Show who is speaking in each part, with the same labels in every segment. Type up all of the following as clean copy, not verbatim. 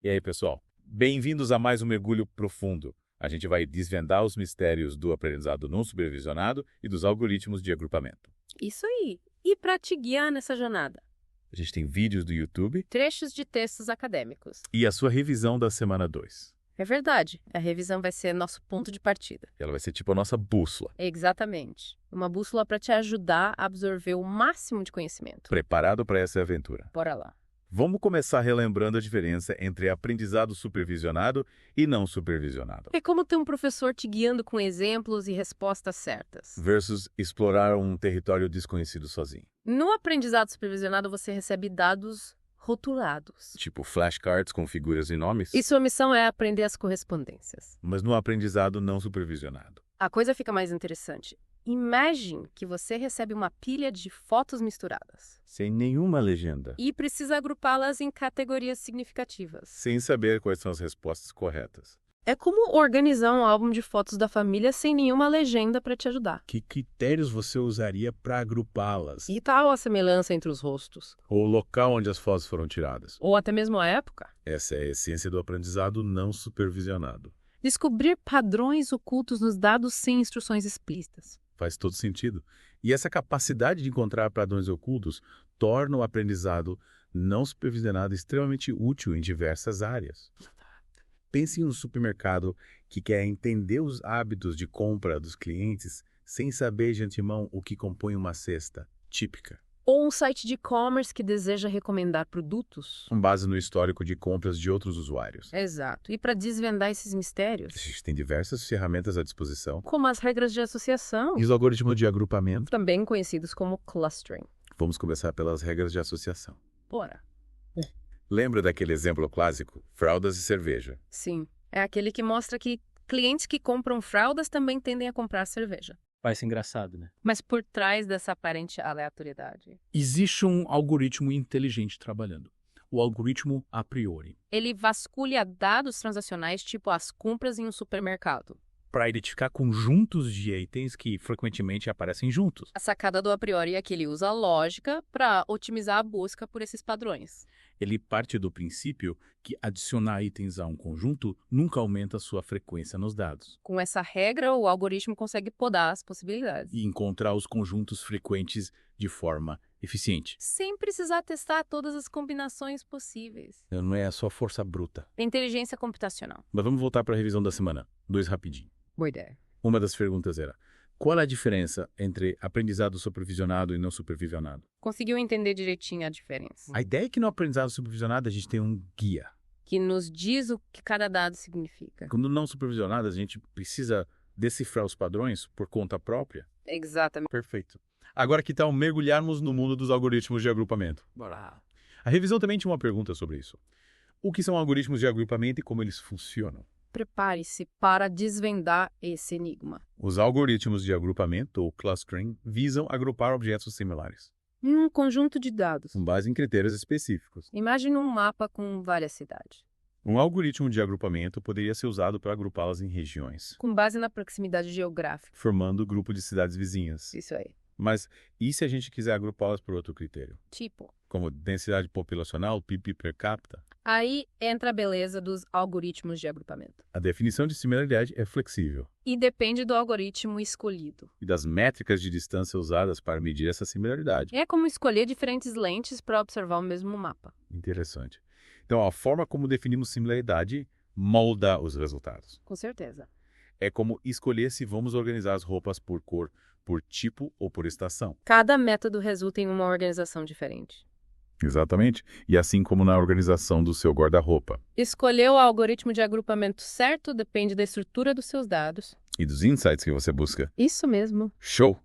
Speaker 1: E aí, pessoal? Bem-vindos a mais um mergulho profundo. A gente vai desvendar os mistérios do aprendizado não supervisionado e dos algoritmos de agrupamento.
Speaker 2: Isso aí. E para te guiar nessa jornada?
Speaker 1: A gente tem vídeos do YouTube
Speaker 2: Trechos de textos acadêmicos.
Speaker 1: e a sua revisão da semana 2.
Speaker 2: É verdade. A revisão vai ser nosso ponto de partida.
Speaker 1: Ela vai ser tipo a nossa bússola.
Speaker 2: Exatamente. Uma bússola para te ajudar a absorver o máximo de conhecimento.
Speaker 1: Preparado para essa aventura?
Speaker 2: Bora lá.
Speaker 1: Vamos começar relembrando a diferença entre aprendizado supervisionado e não supervisionado.
Speaker 2: É como ter um professor te guiando com exemplos e respostas certas.
Speaker 1: Versus explorar um território desconhecido sozinho.
Speaker 2: No aprendizado supervisionado, você recebe dados rotulados.
Speaker 1: Tipo flashcards com figuras e nomes.
Speaker 2: E sua missão é aprender as correspondências.
Speaker 1: Mas no aprendizado não supervisionado.
Speaker 2: A coisa fica mais interessante. Imagine que você recebe uma pilha de fotos misturadas
Speaker 1: Sem nenhuma legenda.
Speaker 2: e precisa agrupá-las em categorias significativas.
Speaker 1: Sem saber quais são as respostas corretas.
Speaker 2: É como organizar um álbum de fotos da família sem nenhuma legenda para te ajudar.
Speaker 3: Que critérios você usaria para agrupá-las?
Speaker 2: E tal a semelhança entre os rostos?
Speaker 1: Ou o local onde as fotos foram tiradas.
Speaker 2: Ou até mesmo a época?
Speaker 1: Essa é a essência do aprendizado não supervisionado.
Speaker 2: Descobrir padrões ocultos nos dados sem instruções explícitas.
Speaker 1: Faz todo sentido. E essa capacidade de encontrar padrões ocultos torna o aprendizado não supervisionado extremamente útil em diversas áreas. Pense em um supermercado que quer entender os hábitos de compra dos clientes sem saber de antemão o que compõe uma cesta típica.
Speaker 2: Ou um site de e-commerce que deseja recomendar produtos.
Speaker 1: Com base no histórico de compras de outros usuários.
Speaker 2: Exato. E para desvendar esses
Speaker 1: A
Speaker 2: mistérios,
Speaker 1: gente tem diversas ferramentas à disposição.
Speaker 2: como as regras de associação,
Speaker 1: E os algoritmos de agrupamento?
Speaker 2: também conhecidos como clustering.
Speaker 1: Vamos começar pelas regras de associação.
Speaker 2: Bora.
Speaker 1: Lembra daquele exemplo clássico? Fraldas e cerveja.
Speaker 2: Sim, é aquele que mostra que clientes que compram fraldas também tendem a comprar cerveja.
Speaker 3: Parece engraçado, né?
Speaker 2: Mas por trás dessa aparente aleatoriedade,
Speaker 3: Existe um algoritmo inteligente trabalhando. O algoritmo a priori.
Speaker 2: ele vasculha dados transacionais tipo as compras em um supermercado.
Speaker 3: Para identificar conjuntos de itens que frequentemente aparecem juntos.
Speaker 2: A sacada do a priori é que ele usa a lógica para otimizar a busca por esses padrões.
Speaker 3: Ele parte do princípio que adicionar itens a um conjunto nunca aumenta sua frequência nos dados.
Speaker 2: Com essa regra, o algoritmo consegue podar as possibilidades,
Speaker 3: E encontrar os conjuntos frequentes de forma eficiente.
Speaker 2: sem precisar testar todas as combinações possíveis.
Speaker 3: Não é só força bruta.
Speaker 2: Inteligência computacional.
Speaker 1: Mas vamos voltar para a revisão da semana. 2 rapidinho.
Speaker 2: Boa ideia.
Speaker 1: Uma das perguntas era: qual é a diferença entre aprendizado supervisionado e não supervisionado?
Speaker 2: Conseguiu entender direitinho a diferença?
Speaker 1: A ideia é que no aprendizado supervisionado a gente tem um guia.
Speaker 2: Que nos diz o que cada dado significa.
Speaker 1: Quando não supervisionado, a gente precisa decifrar os padrões por conta própria.
Speaker 2: Exatamente.
Speaker 1: Perfeito. Agora que tal mergulharmos no mundo dos algoritmos de agrupamento?
Speaker 3: Bora.
Speaker 1: A revisão também tinha uma pergunta sobre isso. O que são algoritmos de agrupamento e como eles funcionam?
Speaker 2: Prepare-se para desvendar esse enigma.
Speaker 1: Os algoritmos de agrupamento, ou clustering, visam agrupar objetos similares,
Speaker 2: Um conjunto de dados.
Speaker 1: com base em critérios específicos.
Speaker 2: Imagine um mapa com várias cidades.
Speaker 1: Um algoritmo de agrupamento poderia ser usado para agrupá-las em regiões,
Speaker 2: Com base na proximidade geográfica.
Speaker 1: formando grupo de cidades vizinhas.
Speaker 2: Isso aí.
Speaker 1: Mas e se a gente quiser agrupá-las por outro critério?
Speaker 2: Tipo,
Speaker 1: Como densidade populacional, PIB per capita?
Speaker 2: aí entra a beleza dos algoritmos de agrupamento.
Speaker 1: A definição de similaridade é flexível
Speaker 2: E depende do algoritmo escolhido.
Speaker 1: e das métricas de distância usadas para medir essa similaridade.
Speaker 2: É como escolher diferentes lentes para observar o mesmo mapa.
Speaker 1: Interessante. Então, a forma como definimos similaridade molda os resultados.
Speaker 2: Com certeza.
Speaker 1: É como escolher se vamos organizar as roupas por cor, por tipo ou por estação.
Speaker 2: Cada método resulta em uma organização diferente.
Speaker 1: Exatamente. E assim como na organização do seu guarda-roupa.
Speaker 2: Escolher o algoritmo de agrupamento certo depende da estrutura dos seus dados.
Speaker 1: E dos insights que você busca.
Speaker 2: Isso mesmo.
Speaker 1: Show!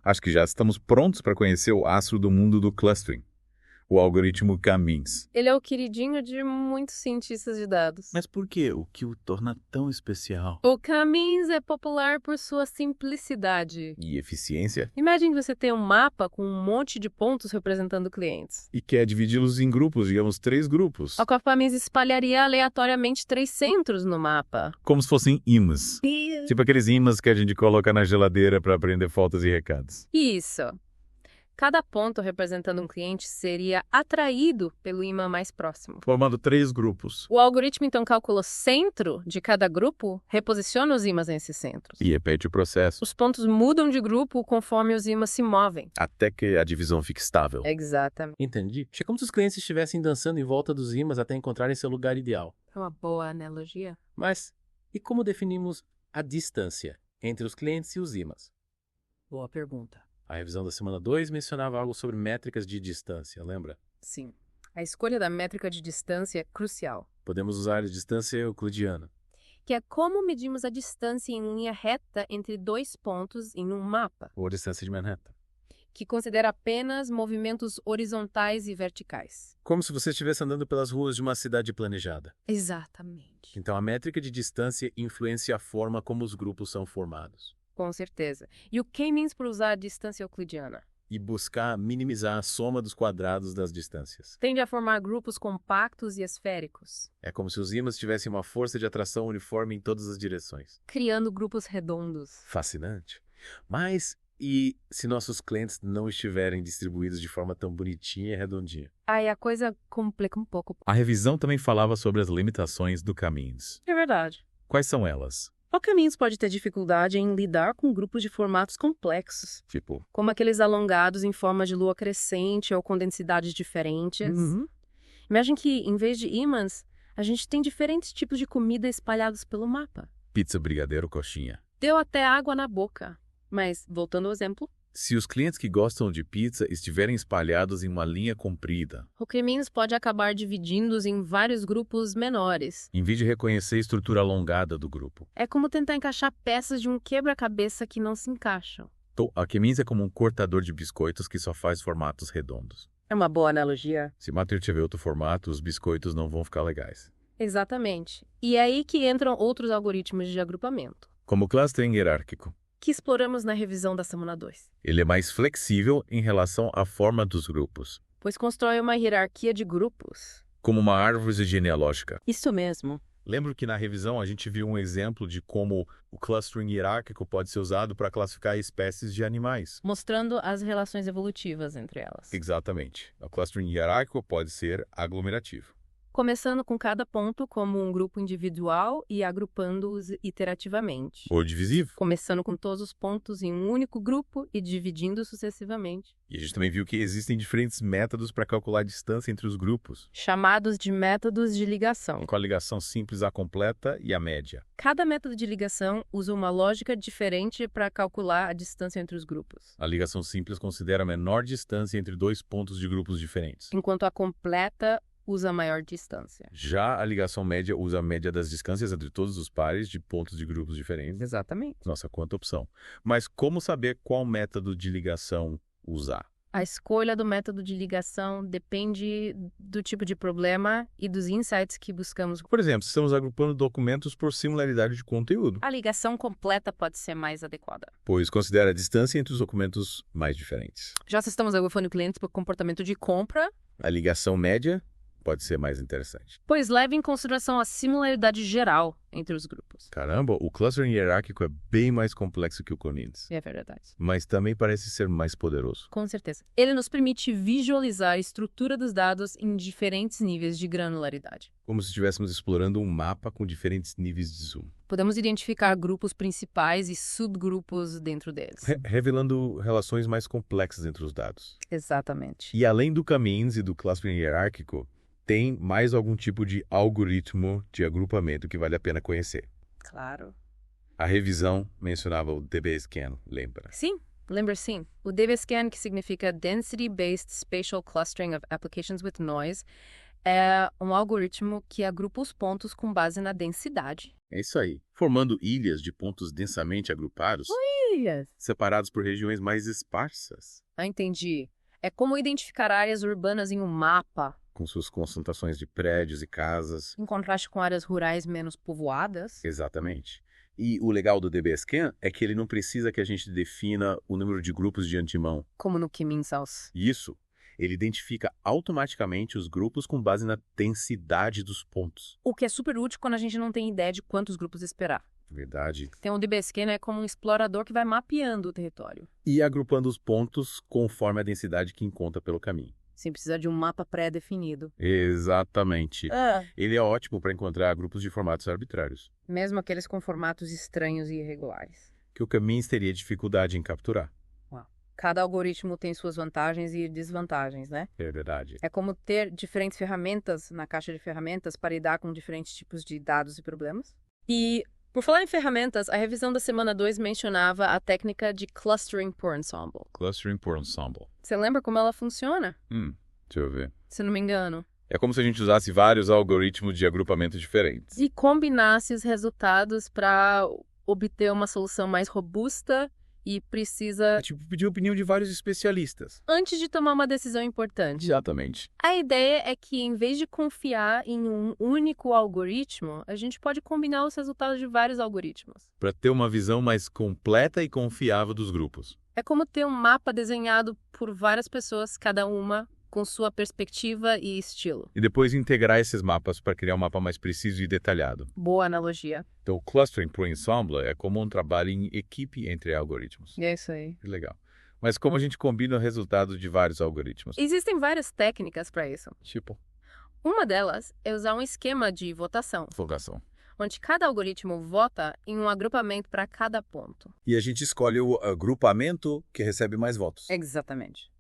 Speaker 1: Acho que já estamos prontos para conhecer o astro do mundo do clustering. O algoritmo Camins.
Speaker 2: Ele é o queridinho de muitos cientistas de dados.
Speaker 3: Mas por quê? O que o torna tão especial?
Speaker 2: O Camins é popular por sua simplicidade.
Speaker 1: E eficiência?
Speaker 2: Imagine você ter um mapa com um monte de pontos representando clientes.
Speaker 1: E quer dividi-los em grupos, digamos 3 grupos.
Speaker 2: O Camins espalharia aleatoriamente 3 centros no mapa.
Speaker 1: Como se fossem imãs. Tipo aqueles imãs que a gente coloca na geladeira para prender fotos e recados.
Speaker 2: Isso. Cada ponto representando um cliente seria atraído pelo ímã mais próximo.
Speaker 1: Formando 3 grupos.
Speaker 2: O algoritmo, então, calcula o centro de cada grupo, reposiciona os ímãs nesses centros.
Speaker 1: E repete o processo.
Speaker 2: Os pontos mudam de grupo conforme os ímãs se movem.
Speaker 1: Até que a divisão fique estável.
Speaker 2: Exatamente.
Speaker 3: Entendi. É como se os clientes estivessem dançando em volta dos ímãs até encontrarem seu lugar ideal.
Speaker 2: É uma boa analogia.
Speaker 3: Mas, e como definimos a distância entre os clientes e os ímãs?
Speaker 2: Boa pergunta.
Speaker 3: A revisão da semana 2 mencionava algo sobre métricas de distância, lembra?
Speaker 2: Sim. A escolha da métrica de distância é crucial,
Speaker 3: Podemos usar a distância euclidiana.
Speaker 2: que é como medimos a distância em linha reta entre 2 pontos em um mapa,
Speaker 3: Ou a distância de Manhattan.
Speaker 2: que considera apenas movimentos horizontais e verticais.
Speaker 3: Como se você estivesse andando pelas ruas de uma cidade planejada.
Speaker 2: Exatamente.
Speaker 3: Então, a métrica de distância influencia a forma como os grupos são formados.
Speaker 2: Com certeza. E o K-means por usar a distância euclidiana?
Speaker 3: E buscar minimizar a soma dos quadrados das distâncias.
Speaker 2: Tende a formar grupos compactos e esféricos,
Speaker 3: É como se os ímãs tivessem uma força de atração uniforme em todas as direções.
Speaker 2: criando grupos redondos.
Speaker 3: Fascinante. Mas, e se nossos clientes não estiverem distribuídos de forma tão bonitinha e redondinha?
Speaker 2: Aí a coisa complica um pouco.
Speaker 1: A revisão também falava sobre as limitações do K-means.
Speaker 2: É verdade.
Speaker 1: Quais são elas?
Speaker 2: O K-means pode ter dificuldade em lidar com grupos de formatos complexos,
Speaker 1: Tipo,
Speaker 2: como aqueles alongados em forma de lua crescente ou com densidades diferentes. Imagine que, em vez de ímãs, a gente tem diferentes tipos de comida espalhados pelo mapa.
Speaker 1: pizza, brigadeiro, coxinha.
Speaker 2: Deu até água na boca. Mas, voltando ao exemplo,
Speaker 1: Se os clientes que gostam de pizza estiverem espalhados em uma linha comprida,
Speaker 2: o K-means pode acabar dividindo-os em vários grupos menores.
Speaker 1: em vez de reconhecer a estrutura alongada do grupo.
Speaker 2: É como tentar encaixar peças de um quebra-cabeça que não se encaixam.
Speaker 1: Então, a K-means é como um cortador de biscoitos que só faz formatos redondos.
Speaker 2: É uma boa analogia.
Speaker 1: Se Mater tiver outro formato, os biscoitos não vão ficar legais.
Speaker 2: Exatamente. E é aí que entram outros algoritmos de agrupamento,
Speaker 1: Como o clustering hierárquico.
Speaker 2: que exploramos na revisão da semana 2.
Speaker 1: Ele é mais flexível em relação à forma dos grupos,
Speaker 2: Pois constrói uma hierarquia de grupos.
Speaker 1: como uma árvore genealógica.
Speaker 2: Isso mesmo.
Speaker 1: Lembro que na revisão a gente viu um exemplo de como o clustering hierárquico pode ser usado para classificar espécies de animais.
Speaker 2: Mostrando as relações evolutivas entre elas.
Speaker 1: Exatamente. O clustering hierárquico pode ser aglomerativo.
Speaker 2: Começando com cada ponto como um grupo individual e agrupando-os iterativamente.
Speaker 1: Ou divisivo.
Speaker 2: Começando com todos os pontos em um único grupo e dividindo sucessivamente.
Speaker 1: E a gente também viu que existem diferentes métodos para calcular a distância entre os grupos,
Speaker 2: Chamados de métodos de ligação.
Speaker 1: com a ligação simples à completa e a média.
Speaker 2: Cada método de ligação usa uma lógica diferente para calcular a distância entre os grupos,
Speaker 1: A ligação simples considera a menor distância entre 2 pontos de grupos diferentes.
Speaker 2: enquanto a completa usa a maior distância.
Speaker 1: Já a ligação média usa a média das distâncias entre todos os pares de pontos de grupos diferentes.
Speaker 2: Exatamente.
Speaker 1: Nossa, quanta opção. Mas como saber qual método de ligação usar?
Speaker 2: A escolha do método de ligação depende do tipo de problema e dos insights que buscamos.
Speaker 1: Por exemplo, se estamos agrupando documentos por similaridade de conteúdo,
Speaker 2: A ligação completa pode ser mais adequada.
Speaker 1: pois considera a distância entre os documentos mais diferentes.
Speaker 2: Já se estamos agrupando clientes por comportamento de compra,
Speaker 1: A ligação média pode ser mais interessante.
Speaker 2: pois leva em consideração a similaridade geral entre os grupos.
Speaker 1: Caramba, o clustering hierárquico é bem mais complexo que o K-means,
Speaker 2: É verdade.
Speaker 1: mas também parece ser mais poderoso.
Speaker 2: Com certeza. Ele nos permite visualizar a estrutura dos dados em diferentes níveis de granularidade.
Speaker 1: Como se estivéssemos explorando um mapa com diferentes níveis de zoom,
Speaker 2: Podemos identificar grupos principais e subgrupos dentro deles.
Speaker 1: revelando relações mais complexas entre os dados.
Speaker 2: Exatamente.
Speaker 1: E além do K-means e do clustering hierárquico, tem mais algum tipo de algoritmo de agrupamento que vale a pena conhecer.
Speaker 2: Claro.
Speaker 1: A revisão mencionava o DBScan, lembra?
Speaker 2: Sim, lembra sim. O DBScan, que significa Density Based Spatial Clustering of Applications with Noise, é um algoritmo que agrupa os pontos com base na densidade.
Speaker 1: É isso aí. Formando ilhas de pontos densamente agrupados, separados por regiões mais esparsas,
Speaker 2: Entendi. É como identificar áreas urbanas em um mapa,
Speaker 1: com suas concentrações de prédios e casas.
Speaker 2: em contraste com áreas rurais menos povoadas.
Speaker 1: Exatamente. E o legal do DBScan é que ele não precisa que a gente defina o número de grupos de antemão.
Speaker 2: Como no K-means.
Speaker 1: Isso, ele identifica automaticamente os grupos com base na densidade dos pontos.
Speaker 2: O que é super útil quando a gente não tem ideia de quantos grupos esperar.
Speaker 1: Verdade.
Speaker 2: Então, o DBSCAN é como um explorador que vai mapeando o território,
Speaker 1: E agrupando os pontos conforme a densidade que encontra pelo caminho.
Speaker 2: sem precisar de um mapa pré-definido.
Speaker 1: Exatamente. Ele é ótimo para encontrar grupos de formatos arbitrários,
Speaker 2: Mesmo aqueles com formatos estranhos e irregulares.
Speaker 1: que o Caminhos teria dificuldade em capturar.
Speaker 2: Cada algoritmo tem suas vantagens e desvantagens, né?
Speaker 1: É verdade.
Speaker 2: É como ter diferentes ferramentas na caixa de ferramentas para lidar com diferentes tipos de dados e problemas. E, por falar em ferramentas, a revisão da semana 2 mencionava a técnica de clustering por ensemble.
Speaker 1: Clustering por ensemble.
Speaker 2: Você lembra como ela funciona?
Speaker 1: Deixa eu ver.
Speaker 2: Se não me engano.
Speaker 1: É como se a gente usasse vários algoritmos de agrupamento diferentes.
Speaker 2: E combinasse os resultados para obter uma solução mais robusta e precisa
Speaker 1: É tipo pedir a opinião de vários especialistas.
Speaker 2: antes de tomar uma decisão importante.
Speaker 1: Exatamente.
Speaker 2: A ideia é que, em vez de confiar em um único algoritmo, a gente pode combinar os resultados de vários algoritmos.
Speaker 1: Para ter uma visão mais completa e confiável dos grupos.
Speaker 2: É como ter um mapa desenhado por várias pessoas, cada uma com sua perspectiva e estilo.
Speaker 1: E depois integrar esses mapas para criar um mapa mais preciso e detalhado.
Speaker 2: Boa analogia.
Speaker 1: Então, o clustering por ensemble é como um trabalho em equipe entre algoritmos.
Speaker 2: É isso aí.
Speaker 1: Que legal. Mas como a gente combina o resultado de vários algoritmos?
Speaker 2: Existem várias técnicas para isso.
Speaker 1: Tipo,
Speaker 2: Uma delas é usar um esquema de votação,
Speaker 1: votação.
Speaker 2: onde cada algoritmo vota em um agrupamento para cada ponto.
Speaker 1: E a gente escolhe o agrupamento que recebe mais votos.
Speaker 2: Exatamente.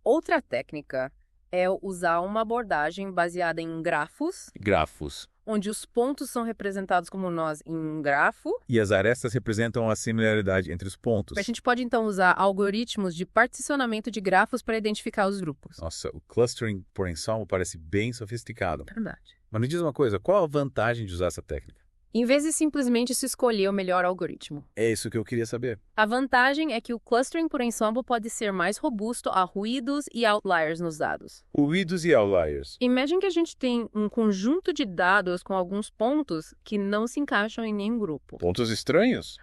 Speaker 2: Outra técnica é usar uma abordagem baseada em grafos,
Speaker 1: Grafos.
Speaker 2: onde os pontos são representados como nós em um grafo.
Speaker 1: E as arestas representam a similaridade entre os pontos.
Speaker 2: A gente pode então usar algoritmos de particionamento de grafos para identificar os grupos.
Speaker 1: Nossa, o clustering por ensemble parece bem sofisticado.
Speaker 2: Verdade.
Speaker 1: Mas me diz uma coisa, qual a vantagem de usar essa técnica?
Speaker 2: Em vez de simplesmente se escolher o melhor algoritmo.
Speaker 1: É isso que eu queria saber.
Speaker 2: A vantagem é que o clustering por ensemble pode ser mais robusto a ruídos e outliers nos dados.
Speaker 1: Ruídos e outliers.
Speaker 2: Imagine que a gente tem um conjunto de dados com alguns pontos que não se encaixam em nenhum grupo.
Speaker 1: Pontos estranhos?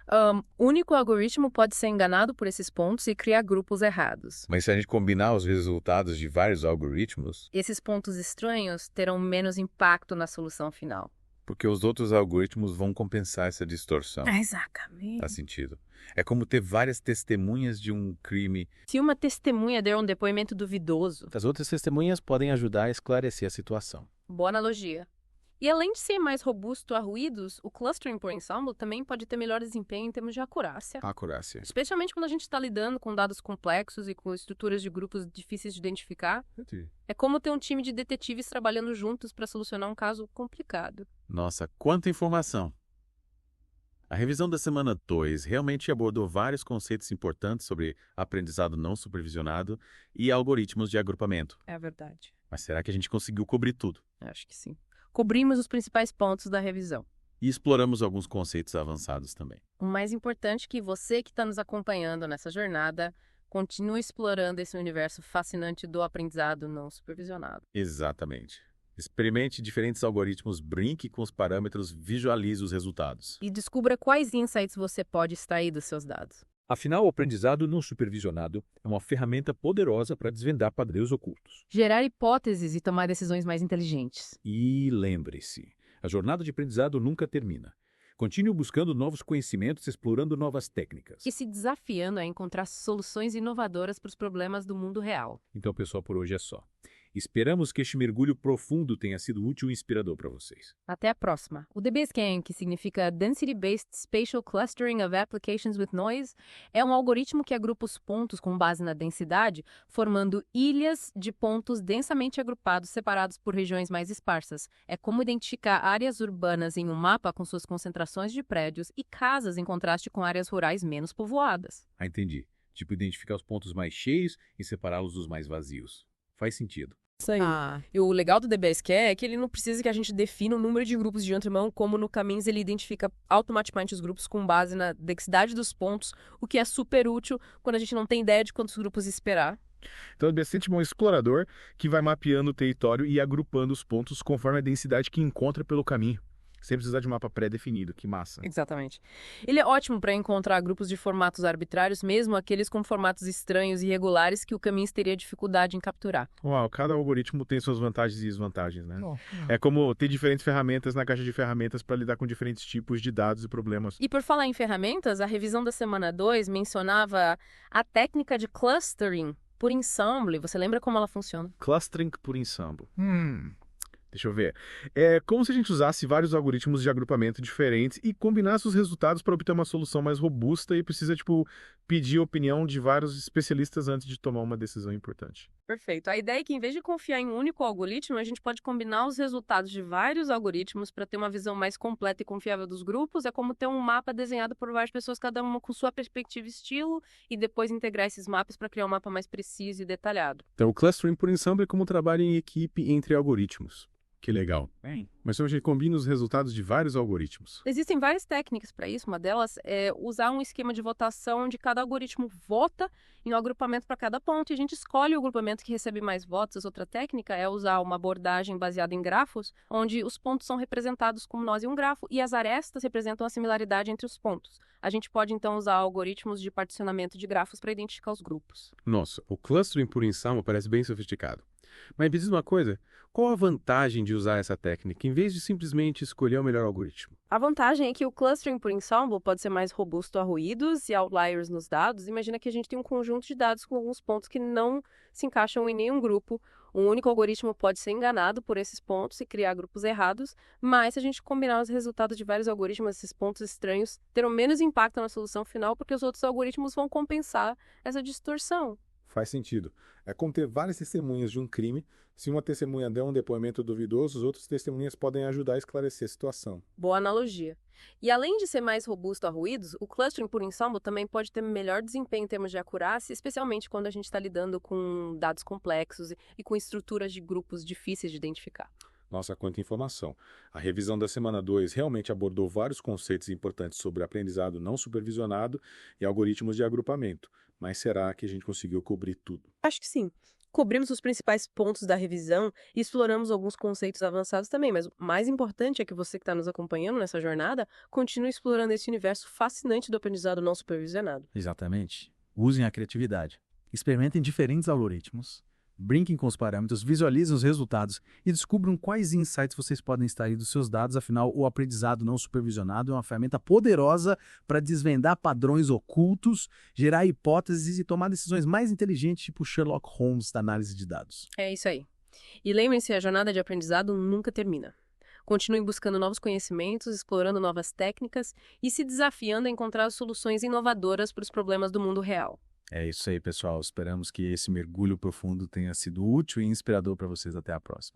Speaker 2: O único algoritmo pode ser enganado por esses pontos e criar grupos errados.
Speaker 1: Mas se a gente combinar os resultados de vários algoritmos,
Speaker 2: Esses pontos estranhos terão menos impacto na solução final.
Speaker 1: porque os outros algoritmos vão compensar essa distorção.
Speaker 2: Exatamente.
Speaker 1: Faz sentido. É como ter várias testemunhas de um crime.
Speaker 2: Se uma testemunha der um depoimento duvidoso,
Speaker 3: As outras testemunhas podem ajudar a esclarecer a situação.
Speaker 2: boa analogia. E além de ser mais robusto a ruídos, o clustering por ensemble também pode ter melhor desempenho em termos de acurácia.
Speaker 1: Acurácia.
Speaker 2: Especialmente quando a gente está lidando com dados complexos e com estruturas de grupos difíceis de identificar. É como ter um time de detetives trabalhando juntos para solucionar um caso complicado.
Speaker 1: Nossa, quanta informação! A revisão da semana 2 realmente abordou vários conceitos importantes sobre aprendizado não supervisionado e algoritmos de agrupamento.
Speaker 2: É verdade.
Speaker 1: Mas será que a gente conseguiu cobrir tudo?
Speaker 2: Acho que sim. Cobrimos os principais pontos da revisão.
Speaker 1: E exploramos alguns conceitos avançados também.
Speaker 2: O mais importante é que você que está nos acompanhando nessa jornada continue explorando esse universo fascinante do aprendizado não supervisionado.
Speaker 1: Exatamente. Experimente diferentes algoritmos, brinque com os parâmetros, visualize os resultados.
Speaker 2: E descubra quais insights você pode extrair dos seus dados.
Speaker 4: Afinal, o aprendizado não supervisionado é uma ferramenta poderosa para desvendar padrões ocultos.
Speaker 2: Gerar hipóteses e tomar decisões mais inteligentes.
Speaker 4: E lembre-se, a jornada de aprendizado nunca termina. Continue buscando novos conhecimentos, explorando novas técnicas.
Speaker 2: E se desafiando a encontrar soluções inovadoras para os problemas do mundo real.
Speaker 4: Então, pessoal, por hoje é só. Esperamos que este mergulho profundo tenha sido útil e inspirador para vocês.
Speaker 2: Até a próxima. O DBSCAN, que significa Density-Based Spatial Clustering of Applications with Noise, é um algoritmo que agrupa os pontos com base na densidade, formando ilhas de pontos densamente agrupados separados por regiões mais esparsas. É como identificar áreas urbanas em um mapa com suas concentrações de prédios e casas em contraste com áreas rurais menos povoadas.
Speaker 4: Ah, entendi. Tipo, identificar os pontos mais cheios e separá-los dos mais vazios. Faz sentido.
Speaker 5: Isso aí.
Speaker 2: Ah,
Speaker 5: E o legal do DBSCAN é que ele não precisa que a gente defina o número de grupos de antemão, como no Caminhos ele identifica automaticamente os grupos com base na densidade dos pontos, o que é super útil quando a gente não tem ideia de quantos grupos esperar.
Speaker 6: Então, ele é sempre um explorador que vai mapeando o território e agrupando os pontos conforme a densidade que encontra pelo caminho. Sem precisar de um mapa pré-definido, que massa.
Speaker 5: Exatamente. Ele é ótimo para encontrar grupos de formatos arbitrários, mesmo aqueles com formatos estranhos e irregulares que o Caminhos teria dificuldade em capturar.
Speaker 6: Uau, cada algoritmo tem suas vantagens e desvantagens, né? É como ter diferentes ferramentas na caixa de ferramentas para lidar com diferentes tipos de dados e problemas.
Speaker 5: E por falar em ferramentas, a revisão da semana 2 mencionava a técnica de clustering por ensemble. Você lembra como ela funciona?
Speaker 6: Clustering por ensemble. Deixa eu ver. É como se a gente usasse vários algoritmos de agrupamento diferentes e combinasse os resultados para obter uma solução mais robusta e precisa, pedir a opinião de vários especialistas antes de tomar uma decisão importante.
Speaker 5: Perfeito. A ideia é que, em vez de confiar em um único algoritmo, a gente pode combinar os resultados de vários algoritmos para ter uma visão mais completa e confiável dos grupos. É como ter um mapa desenhado por várias pessoas, cada uma com sua perspectiva e estilo, e depois integrar esses mapas para criar um mapa mais preciso e detalhado.
Speaker 7: Então, o clustering por ensemble é como trabalho em equipe entre algoritmos.
Speaker 1: Que legal.
Speaker 3: Bem,
Speaker 7: Mas então a gente combina os resultados de vários algoritmos.
Speaker 5: Existem várias técnicas para isso. Uma delas é usar um esquema de votação onde cada algoritmo vota em um agrupamento para cada ponto e a gente escolhe o agrupamento que recebe mais votos. Outra técnica é usar uma abordagem baseada em grafos, onde os pontos são representados como nós em um grafo e as arestas representam a similaridade entre os pontos. A gente pode, então, usar algoritmos de particionamento de grafos para identificar os grupos.
Speaker 7: Nossa, o clustering por ensemble parece bem sofisticado. Mas me diz uma coisa, qual a vantagem de usar essa técnica, em vez de simplesmente escolher o melhor algoritmo?
Speaker 5: A vantagem é que o clustering por ensemble pode ser mais robusto a ruídos e outliers nos dados. Imagina que a gente tem um conjunto de dados com alguns pontos que não se encaixam em nenhum grupo. Um único algoritmo pode ser enganado por esses pontos e criar grupos errados, mas se a gente combinar os resultados de vários algoritmos, esses pontos estranhos terão menos impacto na solução final porque os outros algoritmos vão compensar essa distorção.
Speaker 6: Faz sentido. É como ter várias testemunhas de um crime. Se uma testemunha der um depoimento duvidoso, os outros testemunhas podem ajudar a esclarecer a situação.
Speaker 5: Boa analogia. E além de ser mais robusto a ruídos, o clustering por ensemble também pode ter melhor desempenho em termos de acurácia, especialmente quando a gente está lidando com dados complexos e com estruturas de grupos difíceis de identificar.
Speaker 6: Nossa, quanta informação. A revisão da semana 2 realmente abordou vários conceitos importantes sobre aprendizado não supervisionado e algoritmos de agrupamento. Mas será que a gente conseguiu cobrir tudo?
Speaker 5: Acho que sim. Cobrimos os principais pontos da revisão e exploramos alguns conceitos avançados também, mas o mais importante é que você que está nos acompanhando nessa jornada continue explorando esse universo fascinante do aprendizado não supervisionado.
Speaker 3: exatamente. Usem a criatividade. Experimentem diferentes algoritmos. Brinquem com os parâmetros, visualizem os resultados e descubram quais insights vocês podem extrair dos seus dados. Afinal, o aprendizado não supervisionado é uma ferramenta poderosa para desvendar padrões ocultos, gerar hipóteses e tomar decisões mais inteligentes, tipo Sherlock Holmes da análise de dados.
Speaker 5: É isso aí. E lembrem-se, a jornada de aprendizado nunca termina. Continuem buscando novos conhecimentos, explorando novas técnicas e se desafiando a encontrar soluções inovadoras para os problemas do mundo real.
Speaker 3: É isso aí, pessoal. Esperamos que esse mergulho profundo tenha sido útil e inspirador para vocês. Até a próxima.